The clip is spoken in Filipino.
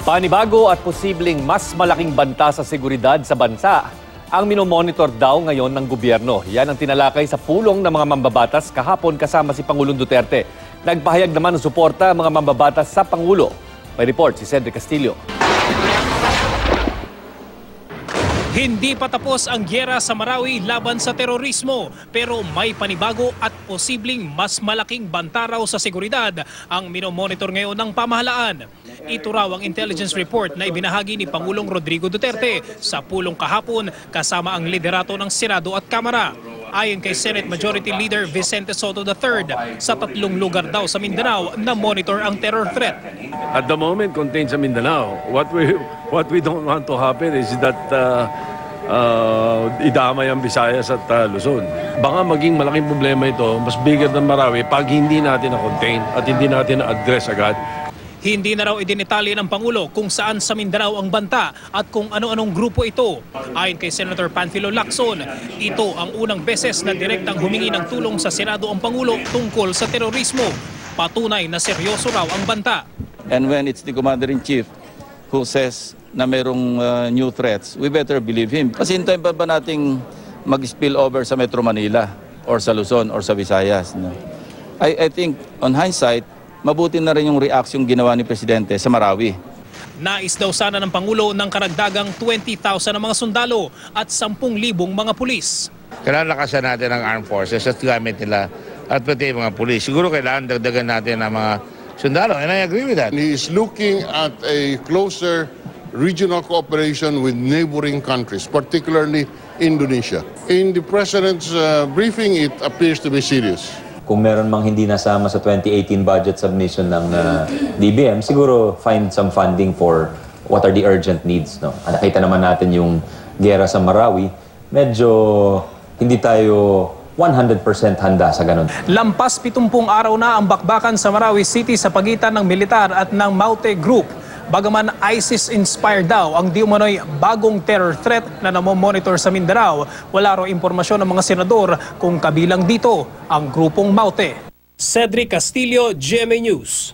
Panibago at posibleng mas malaking banta sa seguridad sa bansa ang minomonitor daw ngayon ng gobyerno. Yan ang tinalakay sa pulong ng mga mambabatas kahapon kasama si Pangulong Duterte. Nagpahayag naman ng suporta ang mga mambabatas sa Pangulo. May report si Cedric Castillo. Hindi pa tapos ang gyera sa Marawi laban sa terorismo, pero may panibago at posibleng mas malaking banta raw sa seguridad ang minomonitor ngayon ng pamahalaan. Ito raw ang intelligence report na ibinahagi ni Pangulong Rodrigo Duterte sa pulong kahapon kasama ang liderato ng Senado at Kamara. Ayon kay Senate Majority Leader Vicente Soto III, sa 3 lugar daw sa Mindanao na monitor ang terror threat. At the moment contained sa Mindanao, what we don't want to happen is that idamay ang Visayas at Luzon. Baka maging malaking problema ito, mas bigger than Marawi pag hindi natin na-contain at hindi natin na-address agad. Hindi na raw idinitalye ng Pangulo kung saan sa Mindanao ang banta at kung ano-anong grupo ito. Ayon kay Senator Panfilo Lacson, ito ang unang beses na direktang humingi ng tulong sa Senado ang Pangulo tungkol sa terorismo. Patunay na seryoso raw ang banta. And when it's the Commander-in-Chief who says na mayroong new threats, we better believe him. Kasi hintayin pa ba nating mag-spill over sa Metro Manila or sa Luzon or sa Visayas? No? I think on hindsight, mabuti na rin yung reaction ginawa ni Presidente sa Marawi. Nais daw sana ng Pangulo ng karagdagang 20,000 na mga sundalo at 10,000 mga pulis. Kailangan lakasan natin ang armed forces at gamit nila at pati mga pulis. Siguro kailangan dagdagan natin ang mga sundalo, and I agree with that. He is looking at a closer regional cooperation with neighboring countries, particularly Indonesia. In the President's briefing, it appears to be serious. Kung meron mang hindi nasama sa 2018 budget submission ng DBM, siguro find some funding for what are the urgent needs. No? Nakita naman natin yung gera sa Marawi, medyo hindi tayo 100% handa sa ganun. Lampas 70 araw na ang bakbakan sa Marawi City sa pagitan ng militar at ng Maute Group. Bagaman ISIS-inspired daw ang di umano'y bagong terror threat na namomonitor sa Mindanao, wala raw impormasyon ng mga senador kung kabilang dito ang grupong Maute. Cedric Castillo, GMA News.